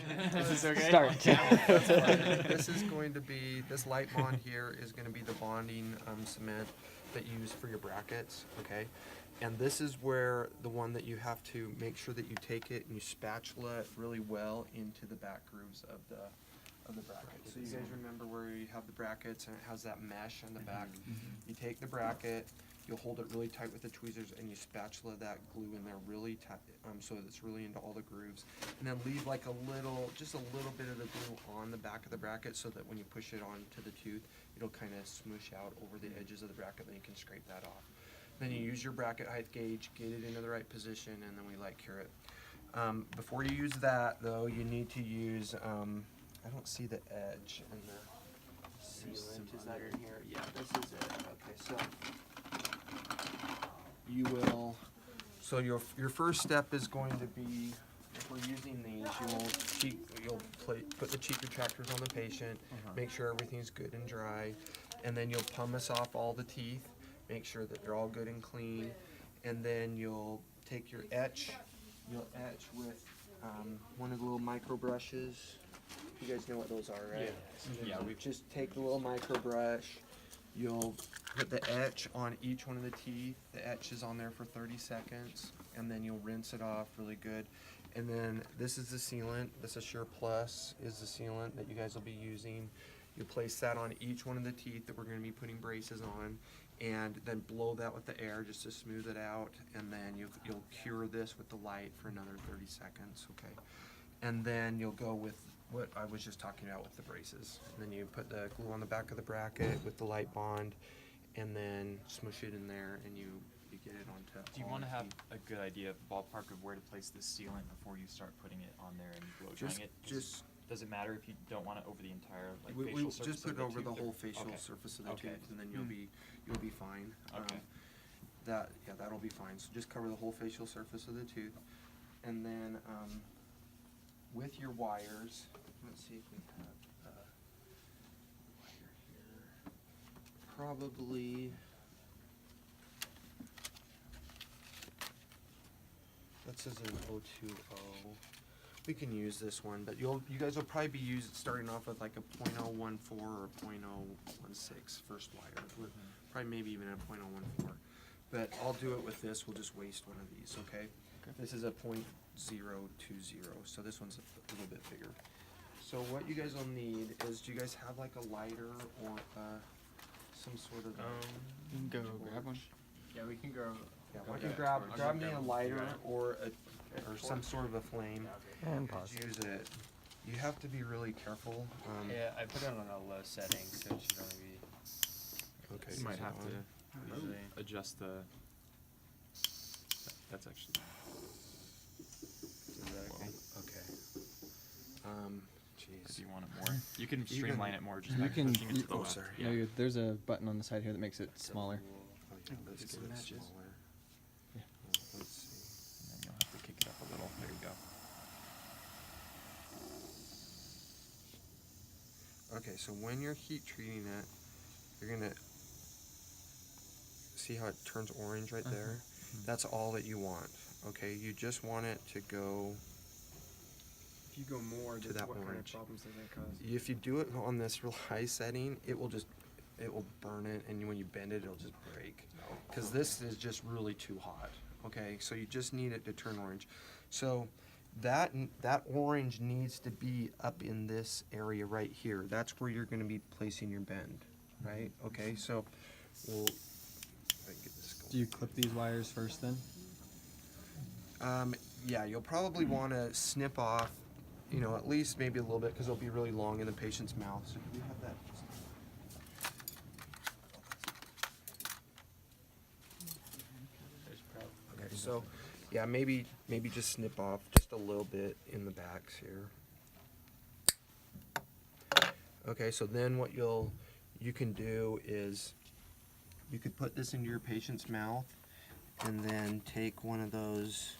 Is this okay? Start. That's fine. This is going to be, this light bond here is going to be the bonding cement that you use for your brackets, okay? And this is where the one that you have to make sure that you take it and you spatula it really well into the back grooves of the bracket. So you guys remember where you have the brackets and it has that mesh on the back. You take the bracket, you'll hold it really tight with the tweezers and you spatula that glue in there really tight, so that it's really into all the grooves. And then leave like just a little bit of the glue on the back of the bracket so that when you push it onto the tooth, it'll kind of smoosh out over the edges of the bracket, then you can scrape that off. Then you use your bracket height gauge, get it into the right position, and then we light cure it. Before you use that though, you need to use, I don't see the edge in the sealant. Is that in here? Yeah, this is it. Okay, so you will, so your first step is going to be, if we're using these, you'll put the cheek retractors on the patient, make sure everything's good and dry, and then you'll pumice off all the teeth, make sure that they're all good and clean, and then you'll take your etch, you'll etch with one of the little micro brushes. You guys know what those are, right? Yeah, we just take the little micro brush. You'll put the etch on each one of the teeth. The etch is on there for 30 seconds, and then you'll rinse it off really good. And then this is the sealant. This Assure Plus is the sealant that you guys will be using. You place that on each one of the teeth that we're going to be putting braces on, and then blow that with the air just to smooth it out. And then you'll cure this with the light for another 30 seconds, okay? And then you'll go with what I was just talking about with the braces. And then you put the glue on the back of the bracket with the light bond, and then smush it in there, and you get it onto. Do you want to have a good idea of ballpark of where to place this sealant before you start putting it on there and blow drying it? Does it matter if you don't want it over the entire facial surface? Just put it over the whole tooth, facial surface of the Okay. tooth, and then you'll be fine. Okay. That'll be fine. So just cover the whole facial surface of the tooth, and then with your wires, let's see if we have a wire here. Probably. That says an 020. We can use this one, but you guys will probably be starting off with like a .014 or a .016 first wire. Probably maybe even a .014. But I'll do it with this. We'll just waste one of these, okay? This is a .020, so this one's a little bit bigger. So what you guys will need is, do you guys have like a lighter or some sort of You can go grab one. Yeah, we can go. yeah, why don't you grab me a lighter or some sort of a flame. And Just use it. You have to be really careful. Yeah, I put it on a low setting, so it should only be. Okay. You might so have on. to adjust the. That's actually. Is that okay? Okay. If Jeez. you want it more, you can streamline it more just You by can. pushing it to the left. sorry. Yeah. No, there's a button on the side here that makes it smaller. Oh yeah, let's It's get it matches. smaller. Yeah. Let's see. And then you'll have to kick it up a little. There you go. Okay, so when you're heat treating it, you're gonna see how it turns orange right there? That's all that you want, okay? You just want it to go, If you go more, to just that what kind of orange. problems does that cause? if you do it on this real high setting, it will burn it, and when you bend it, it'll just break. Because this is just really too hot, okay? So you just need it to turn orange. So that orange needs to be up in this area right here. That's where you're gonna be placing your bend, right? Okay, so we'll, I can get this going. Do you clip these wires first then? Yeah, you'll probably want to snip off, at least maybe a little bit, because it'll be really long in the patient's mouth. So do we have that? Okay, so yeah, maybe just snip off just a little bit in the backs here. Okay, so then what you can do is you could put this into your patient's mouth and then take one of those.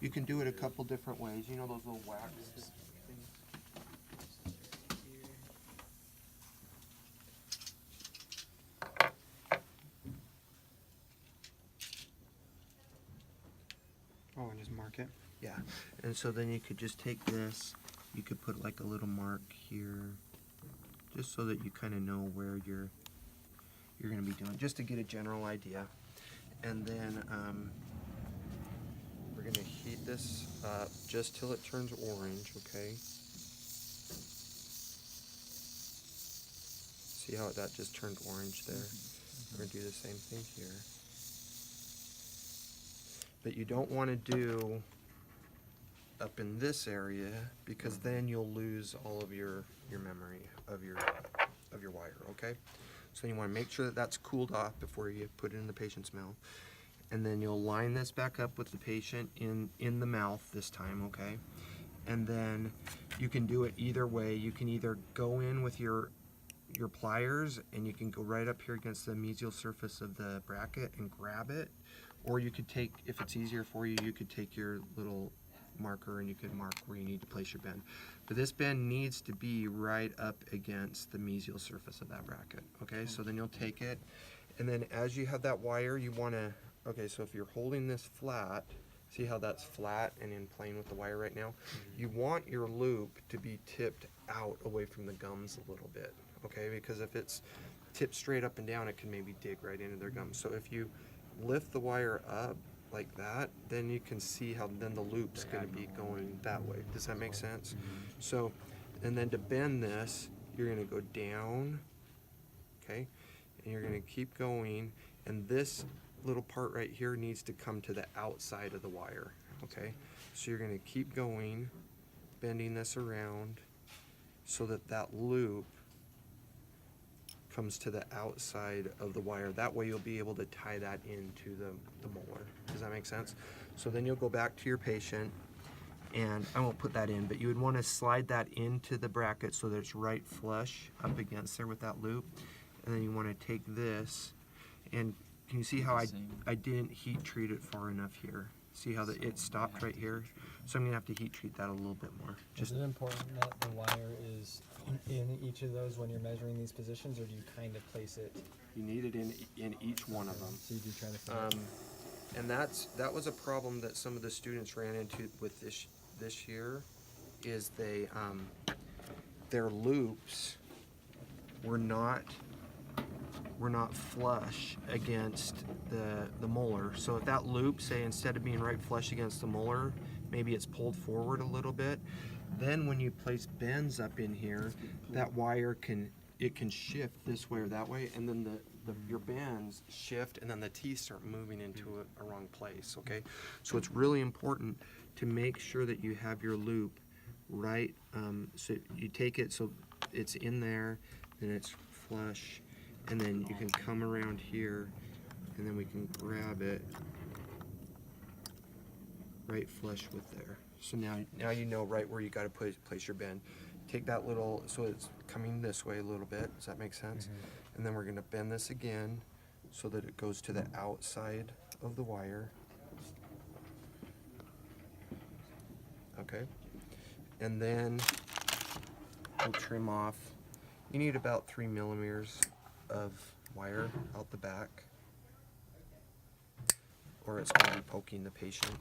You can do it a couple different ways. You know those little wax things? Oh, and just mark it. Yeah, and so then you could just take this you could put like a little mark here, just so that you kind of know where you're going to be doing, just to get a general idea. And then we're going to heat this up just till it turns orange, okay? See how that just turned orange there? We're going to do the same thing here. But you don't want to do up in this area, because then you'll lose all of your memory of your wire, okay? So you want to make sure that that's cooled off before you put it in the patient's mouth. And then you'll line this back up with the patient in the mouth this time, okay? And then you can do it either way. You can either go in with your pliers, and you can go right up here against the mesial surface of the bracket and grab it, or you could take, if it's easier for you, you could take your little marker and you could mark where you need to place your bend. But this bend needs to be right up against the mesial surface of that bracket, okay? So then you'll take it, and then as you have that wire, you want to, okay, so if you're holding this flat, see how that's flat and in plane with the wire right now? You want your loop to be tipped out away from the gums a little bit, okay? Because if it's tipped straight up and down, it can maybe dig right into their gums. So if you lift the wire up like that, then you can see how then the loop's going to be going that way. Does that make sense? So, and then to bend this, you're going to go down, okay? And you're going to keep going, and this little part right here needs to come to the outside of the wire, okay? So you're going to keep going, bending this around so that that loop comes to the outside of the wire. That way you'll be able to tie that into the molar. Does that make sense? So then you'll go back to your patient, and I won't put that in, but you would want to slide that into the bracket so that it's right flush up against there with that loop. And then you want to take this, and can you see how I didn't heat treat it far enough here? See how it stopped right here? So I'm going to have to heat treat that a little bit more. Is it important that the wire is in each of those when you're measuring these positions, or do you kind of place it? You need it in each one of them. So you do try to find it. And that was a problem that some of the students ran into with this year, is they their loops were not flush against the molar. So if that loop, say, instead of being right flush against the molar, maybe it's pulled forward a little bit, then when you place bends up in here, that wire can shift this way or that way, and then your bends shift, and then the teeth start moving into a wrong place, okay? So it's really important to make sure that you have your loop right, so you take it so it's in there, and it's flush, and then you can come around here, and then we can grab it right flush with there. So now you know right where you got to place your bend. Take that little, so it's coming this way a little bit. Does that make sense? And then we're going to bend this again so that it goes to the outside of the wire. Okay. And then we'll trim off. You need about 3 millimeters of wire out the back, or it's going to be poking the patient.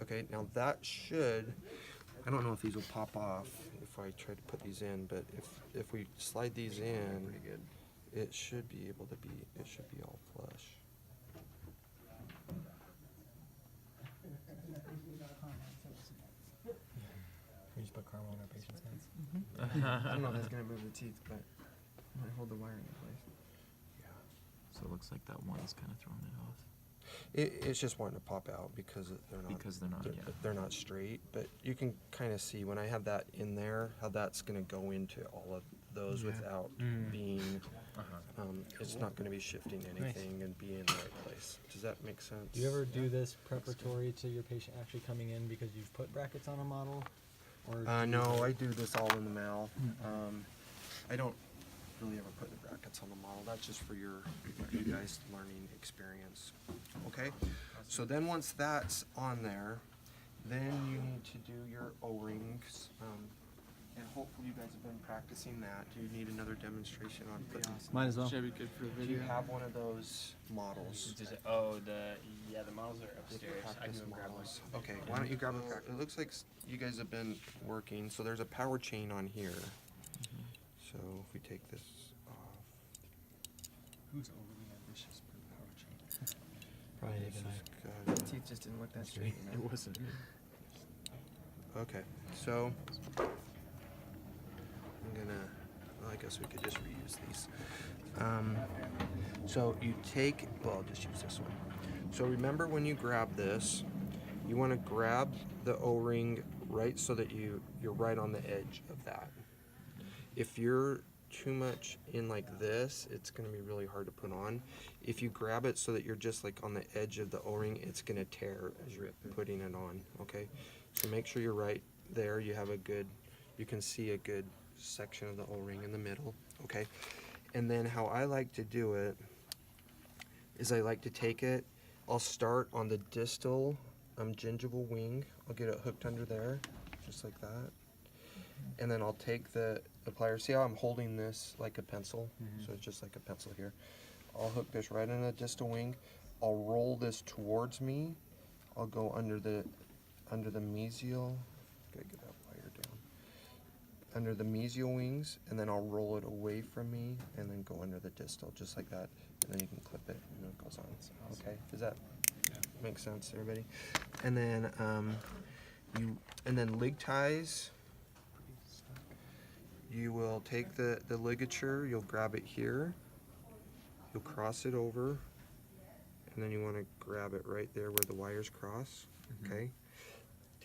Okay, now that should, I don't know if these will pop off if I try to put these in, but if we slide these in, pretty good, it should be able to be, it should be all flush. We just put caramel in our patient's hands. I don't know if that's gonna move the teeth, but I might hold the wire in place. Yeah. So it looks like that one is kind of throwing it off. It's just wanting to pop out because they're not straight. But you can kind of see when I have that in there how that's going to go into all of those without being. It's not going to be shifting anything and be in the right place. Does that make sense? Do you ever do this preparatory to your patient actually coming in because you've put brackets on a model? Or No, I do this all in the mouth. I don't really ever put the brackets on the model. That's just for you guys' learning experience. Okay? So then once that's on there, then you need to do your O-rings. And hopefully you guys have been practicing that. Do you need another demonstration on putting? Might as well. Should be good for the Do you video. have one of those models? the models are upstairs. I Practice can go grab one. models. Okay, why don't you grab a practice? It looks like you guys have been working, so there's a power chain on here. So if we take this off, Who's overly ambitious for the power chain? Probably this even is The good. teeth just didn't look that straight. You know? It wasn't. Okay, so I'm gonna, well, I guess we could just reuse these. So you take, well, I'll just use this one. So remember when you grab this, you want to grab the O-ring right so that you're right on the edge of that. If you're too much in like this, it's going to be really hard to put on. If you grab it so that you're just like on the edge of the O-ring, it's going to tear as you're putting it on, okay? So make sure you're right there. You have a good, you can see a good section of the O-ring in the middle, okay? And then how I like to do it is I like to take it, I'll start on the distal gingival wing. I'll get it hooked under there, just like that. And then I'll take the pliers. See how I'm holding this like a pencil? So it's just like a pencil here. I'll hook this right in the distal wing. I'll roll this towards me. I'll go under the mesial. Gotta get that wire down. Under the mesial wings, and then I'll roll it away from me, and then go under the distal, just like that. And then you can clip it, and it goes on. Okay, does that make sense, to everybody? And then lig ties. You will take the ligature, you'll grab it here, you'll cross it over, and then you want to grab it right there where the wires cross, okay?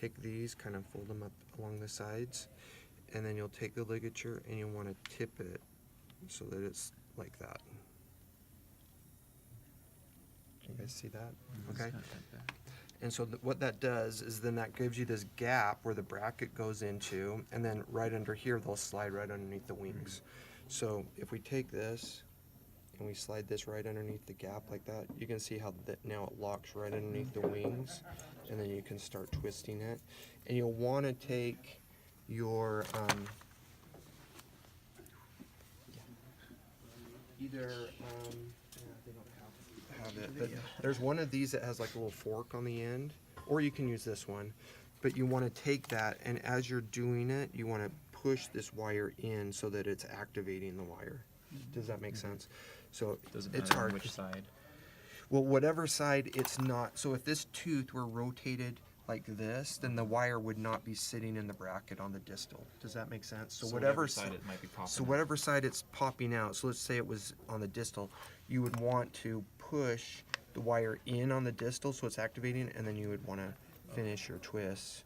Take these, kind of fold them up along the sides, and then you'll take the ligature and you'll want to tip it so that it's like that. You guys see that? Okay. And so what that does is then that gives you this gap where the bracket goes into, and then right under here they'll slide right underneath the wings. So if we take this and we slide this right underneath the gap like that, you can see how now it locks right underneath the wings, and then you can start twisting it. And you'll want to take your either they don't have it, but there's one of these that has like a little fork on the end, or you can use this one. But you want to take that, and as you're doing it, you want to push this wire in so that it's activating the wire. Does that make sense? So Does it it's matter hard. which side? Well, whatever side it's not. So if this tooth were rotated like this, then the wire would not be sitting in the bracket on the distal. Does that make sense? So whatever side it might be popping. So whatever side it's popping out. So let's say it was on the distal, you would want to push the wire in on the distal so it's activating, and then you would want to finish your twist.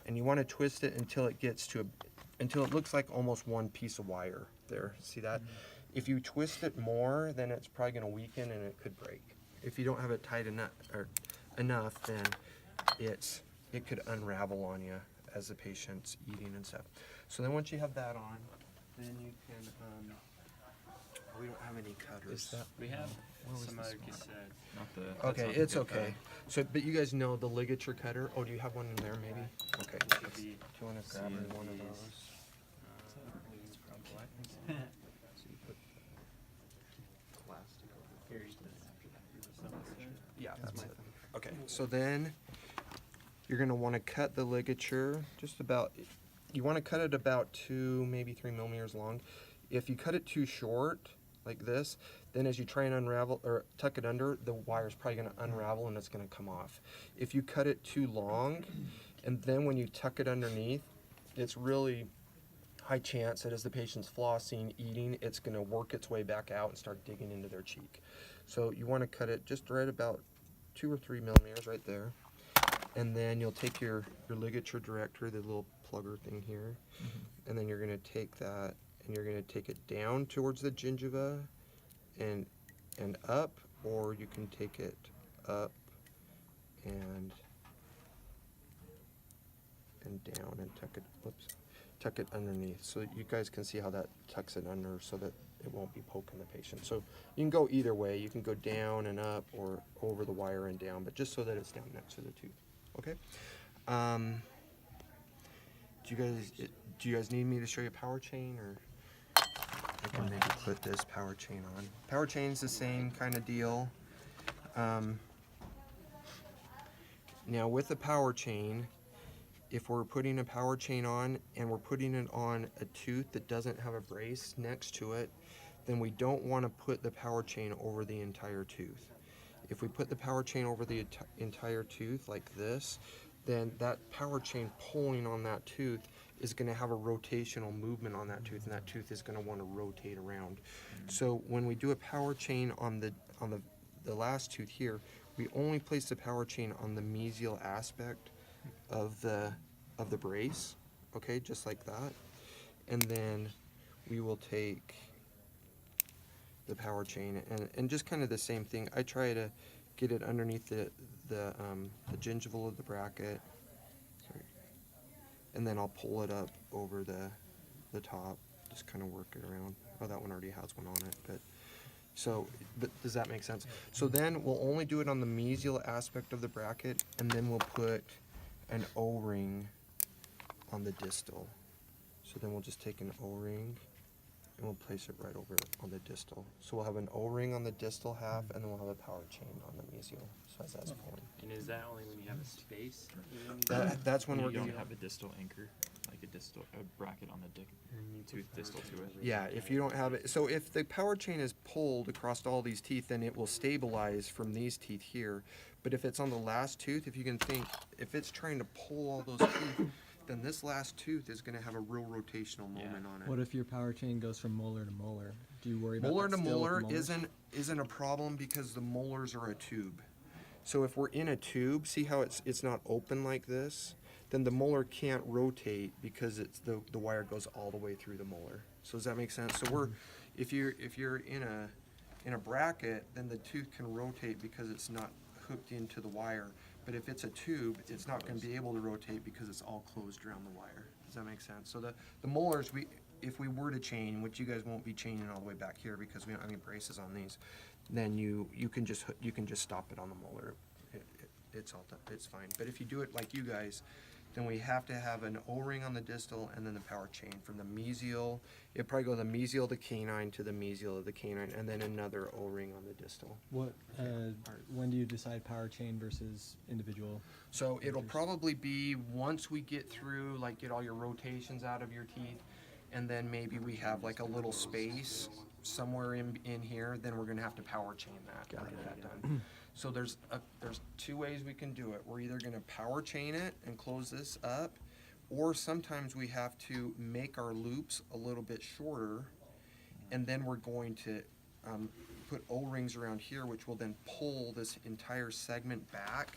And you want to twist it until it gets to until it looks like almost one piece of wire there. See that? If you twist it more, then it's probably going to weaken and it could break. If you don't have it tight enough, then it could unravel on you as the patient's eating and stuff. So then once you have that on, then you can we don't have any cutters. We have some this like you one? said. Not the. Okay, that's not it's the okay. So, but you guys know the ligature cutter. Oh, do you have one in there maybe? Okay. Should be. Do you want to grab me one of those? So you put plastic over Yeah, that's my thing. Okay, so then you're going to want to cut the ligature just about, you want to cut it about 2, maybe 3 millimeters long. If you cut it too short, like this, then as you try and unravel or tuck it under, the wire's probably going to unravel and it's going to come off. If you cut it too long, and then when you tuck it underneath, it's really high chance that as the patient's flossing, eating, it's going to work its way back out and start digging into their cheek. So you want to cut it just right about 2 or 3 millimeters right there. And then you'll take your ligature director, the little plugger thing here, and then you're going to take that and you're going to take it down towards the gingiva and up, or you can take it up and down and tuck it underneath. So you guys can see how that tucks it under so that it won't be poking the patient. So you can go either way. You can go down and up or over the wire and down, but just so that it's down next to the tooth. Okay? do you guys need me to show you power chain, or I can maybe put this power chain on? Power chain's the same kind of deal. Now with the power chain, if we're putting a power chain on and we're putting it on a tooth that doesn't have a brace next to it, then we don't want to put the power chain over the entire tooth. If we put the power chain over the entire tooth like this, then that power chain pulling on that tooth is going to have a rotational movement on that tooth, and that tooth is going to want to rotate around. So when we do a power chain on the last tooth here, we only place the power chain on the mesial aspect of the brace, okay, just like that. And then we will take the power chain and just kind of the same thing. I try to get it underneath the gingival of the bracket. Sorry. And then I'll pull it up over the top, just kind of work it around. Oh, that one already has one on it, but does that make sense? So then we'll only do it on the mesial aspect of the bracket, and then we'll put an O-ring on the distal. So then we'll just take an O-ring and we'll place it right over on the distal. So we'll have an O-ring on the distal half, and then we'll have a power chain on the mesial. So as that's pulling. And is that only when you have a space? That's when You we're don't going. have a distal anchor, like a bracket on the tooth distal to it. Yeah, if you don't have it, so if the power chain is pulled across all these teeth, then it will stabilize from these teeth here. But if it's on the last tooth, if you can think, if it's trying to pull all those teeth, then this last tooth is going to have a real rotational moment on it. What if your power chain goes from molar to molar? Do you worry about Molar that to still with the molar molars? isn't a problem because the molars are a tube. So if we're in a tube, see how it's not open like this? Then the molar can't rotate because it's the wire goes all the way through the molar. So does that make sense? So if you're in a bracket, then the tooth can rotate because it's not hooked into the wire. But if it's a tube, it's not going to be able to rotate because it's all closed around the wire. Does that make sense? So the molars, if we were to chain, which you guys won't be chaining all the way back here because we don't have any braces on these, then you can just stop it on the molar. It's all done. It's fine. But if you do it like you guys, then we have to have an O-ring on the distal and then the power chain from the mesial. It'd probably go the mesial of the canine to the mesial of the canine, and then another O-ring on the distal. What? When do you decide power chain versus individual? So it'll probably be once we get through, like get all your rotations out of your teeth, and then maybe we have like a little space somewhere in here, then we're gonna have to power chain that. Get that done. So there's two ways we can do it. We're either gonna power chain it and close this up, or sometimes we have to make our loops a little bit shorter, and then we're going to put O-rings around here, which will then pull this entire segment back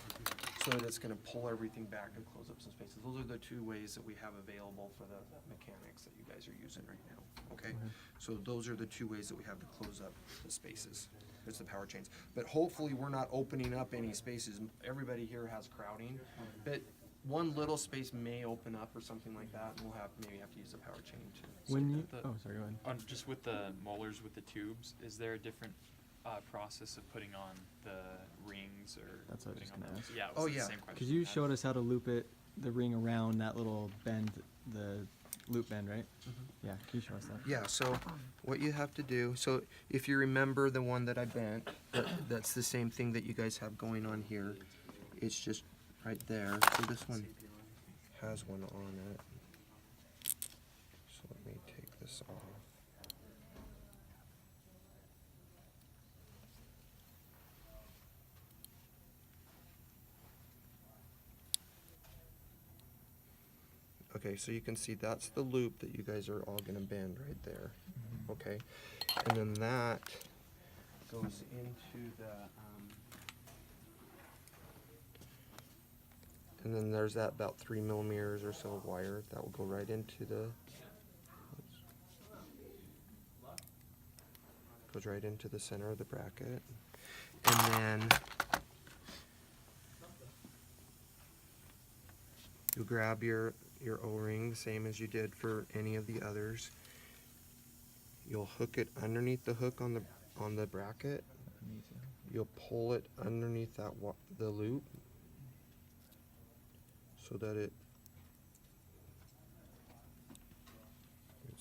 so that it's gonna pull everything back and close up some spaces. Those are the two ways that we have available for the mechanics that you guys are using right now, okay? So those are the two ways that we have to close up the spaces. It's the power chains. But hopefully we're not opening up any spaces. Everybody here has crowding, but one little space may open up or something like that, and we'll maybe have to use the power chain to. When you Sorry, go ahead. Just with the molars with the tubes, is there a different process of putting on the rings or That's what I was putting just on gonna the? Yeah. Oh, The yeah. same question. Because you showed us how to loop the ring around that little bend, the loop bend, right? Yeah, can you show us that? Yeah, so what you have to do, so if you remember the one that I bent, that's the same thing that you guys have going on here. It's just right there. So this one has one on it. So let me take this off. Okay, so you can see that's the loop that you guys are all gonna bend right there, okay? And then that goes into the, and then there's that about 3 millimeters or so of wire that will go right into goes right into the center of the bracket. And then you grab your O-ring, same as you did for any of the others. You'll hook it underneath the hook on the bracket. You'll pull it underneath the loop so that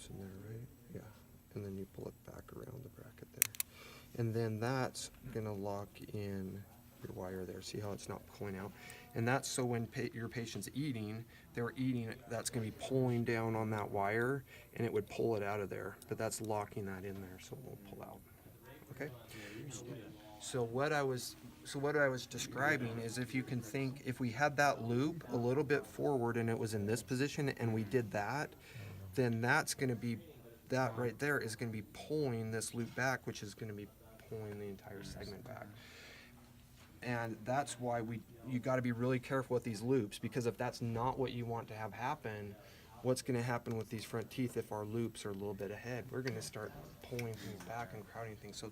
loops in there, right? Yeah. And then you pull it back around the bracket there. And then that's gonna lock in your wire there. See how it's not pulling out? And that's so when your patient's eating, they're eating, that's gonna be pulling down on that wire and it would pull it out of there. But that's locking that in there so it won't pull out. Okay? So what I was describing is if you can think, if we had that loop a little bit forward and it was in this position and we did that, then that's going to be, that right there is going to be pulling this loop back, which is going to be pulling the entire segment back. And that's why you got to be really careful with these loops, because if that's not what you want to have happen, what's going to happen with these front teeth if our loops are a little bit ahead? We're going to start pulling things back and crowding things. So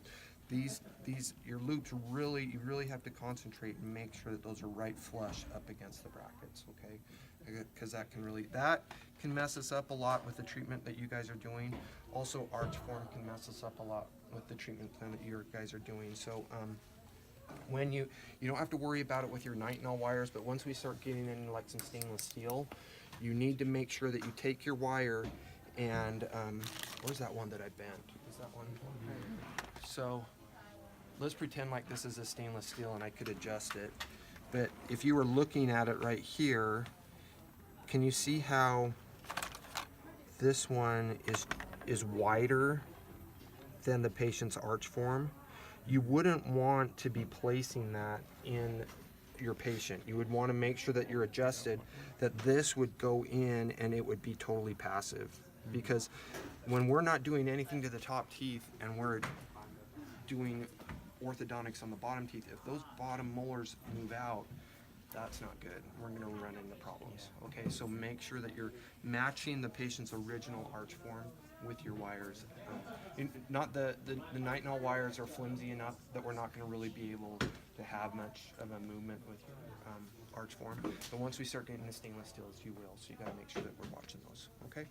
your loops you really have to concentrate and make sure that those are right flush up against the brackets, okay? Because that can mess us up a lot with the treatment that you guys are doing. Also, arch form can mess us up a lot with the treatment plan that you guys are doing. So when you don't have to worry about it with your nitinol wires, but once we start getting into like some stainless steel, you need to make sure that you take your wire and where's that one that I bent? Is that one? So let's pretend like this is a stainless steel and I could adjust it. But if you were looking at it right here, can you see how this one is wider than the patient's arch form? You wouldn't want to be placing that in your patient. You would want to make sure that you're adjusted, that this would go in and it would be totally passive. Because when we're not doing anything to the top teeth and we're doing orthodontics on the bottom teeth, if those bottom molars move out, that's not good. We're going to run into problems. Okay, so make sure that you're matching the patient's original arch form with your wires. Not the nitinol wires are flimsy enough that we're not going to really be able to have much of a movement with your arch form. But once we start getting the stainless steels, you will. So you got to make sure that we're watching those. Okay.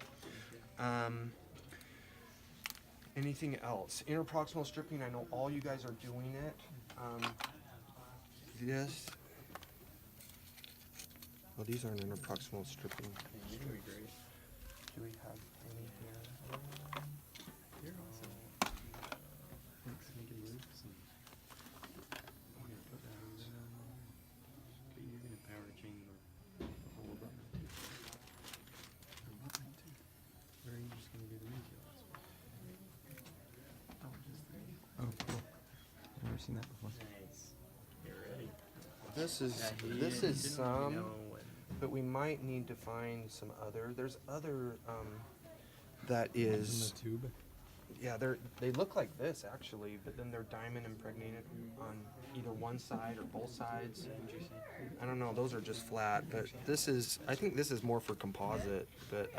Anything else? Interproximal stripping, I know all you guys are doing it. Well, these aren't interproximal stripping. Do we have any here? You're awesome. Thanks for making loops and I'm gonna put that on there. But you're gonna power chain the whole abutment too. Abutment too. Or are you just gonna do the mesial aspect? Oh, just the. Oh, cool. I've never seen that before. Nice. Get ready. This is some, but we might need to find some other. There's other that is. In the tube. Yeah, they look like this actually, but then they're diamond impregnated on either one side or both sides. I don't know, those are just flat, but I think this is more for composite, but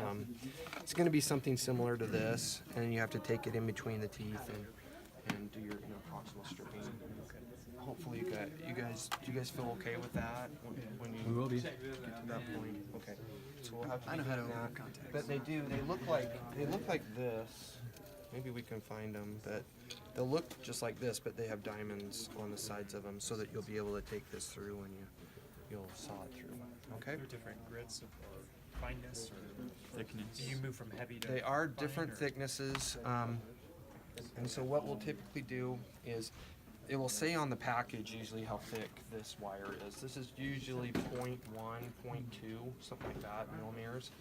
it's going to be something similar to this, and you have to take it in between the teeth and do your proximal stripping. Hopefully you guys, do you guys feel okay with that when you We will be. get to that point? Okay, so we'll have to I know be how to doing open that. contacts. But they look like this. Maybe we can find them, but they'll look just like this, but they have diamonds on the sides of them so that you'll be able to take this through when you'll saw it through. Okay? Are there different grits or fineness or thickness? Do you move from heavy to They are fine, different or- thicknesses, and so what we'll typically do is it will say on the package usually how thick this wire is. This is usually 0.1, 0.2, something like that, millimeters.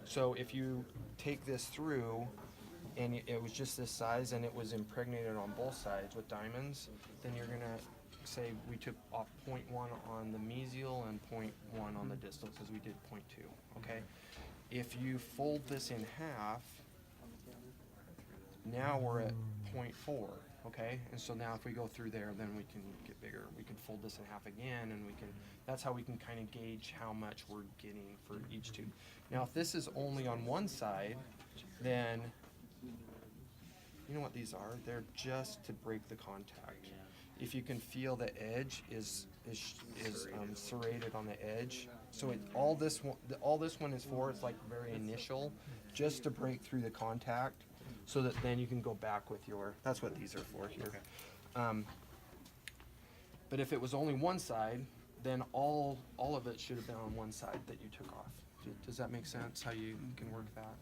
So if you take this through and it was just this size and it was impregnated on both sides with diamonds, then you're gonna say we took off 0.1 on the mesial and 0.1 on the distal because we did 0.2, okay? If you fold this in half, now we're at 0.4, okay? And so now if we go through there, then we can get bigger. We can fold this in half again, and that's how we can kind of gauge how much we're getting for each tube. Now, if this is only on one side, then you know what these are? They're just to break the contact. If you can feel the edge is serrated on the edge. So all this one is for, it's like very initial, just to break through the contact, so that then you can go back with that's what these are for here. Okay. But if it was only one side, then all of it should have been on one side that you took off. Does that make sense, how you can work that?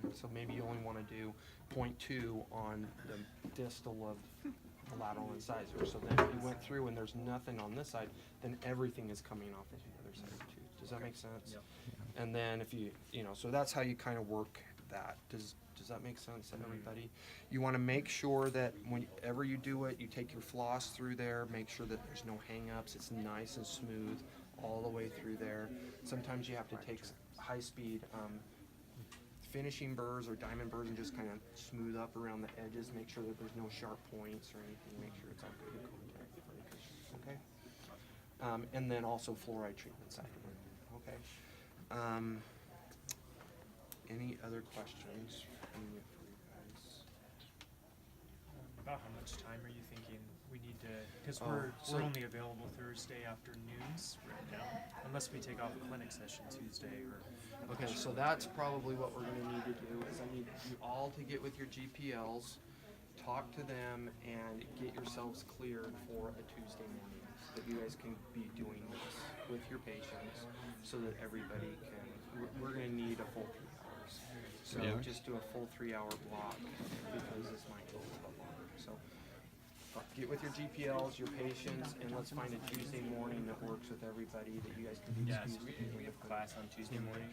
And so maybe you only wanna do 0.2 on the distal of the lateral incisor. So then if you went through and there's nothing on this side, then everything is coming off of the other side of the tooth. Does that make sense? Yep. And then if you know, so that's how you kind of work that. Does that make sense to everybody? You want to make sure that whenever you do it, you take your floss through there, make sure that there's no hang-ups, it's nice and smooth all the way through there. Sometimes you have to take high-speed finishing burrs or diamond burrs and just kind of smooth up around the edges, make sure that there's no sharp points or anything, make sure it's all good in contact for the patient, okay? And then also fluoride treatments afterward, okay? Any other questions for you guys? About how much time are you thinking we need to, because Oh, we're so- only available Thursday afternoons right now, unless we take off a clinic session Tuesday or. Okay, so that's probably what we're gonna need to do, is I need you all to get with your GPLs, talk to them, and get yourselves cleared for a Tuesday morning, that you guys can be doing this with your patients, so that everybody can, we're gonna need a full 3 hours. So 3 hours? just do a full 3-hour block, because this might go a little longer, so. Get with your GPLs, your patients, and let's find a Tuesday morning that works with everybody, that you guys can be Yeah, so excused. we have class on Tuesday morning.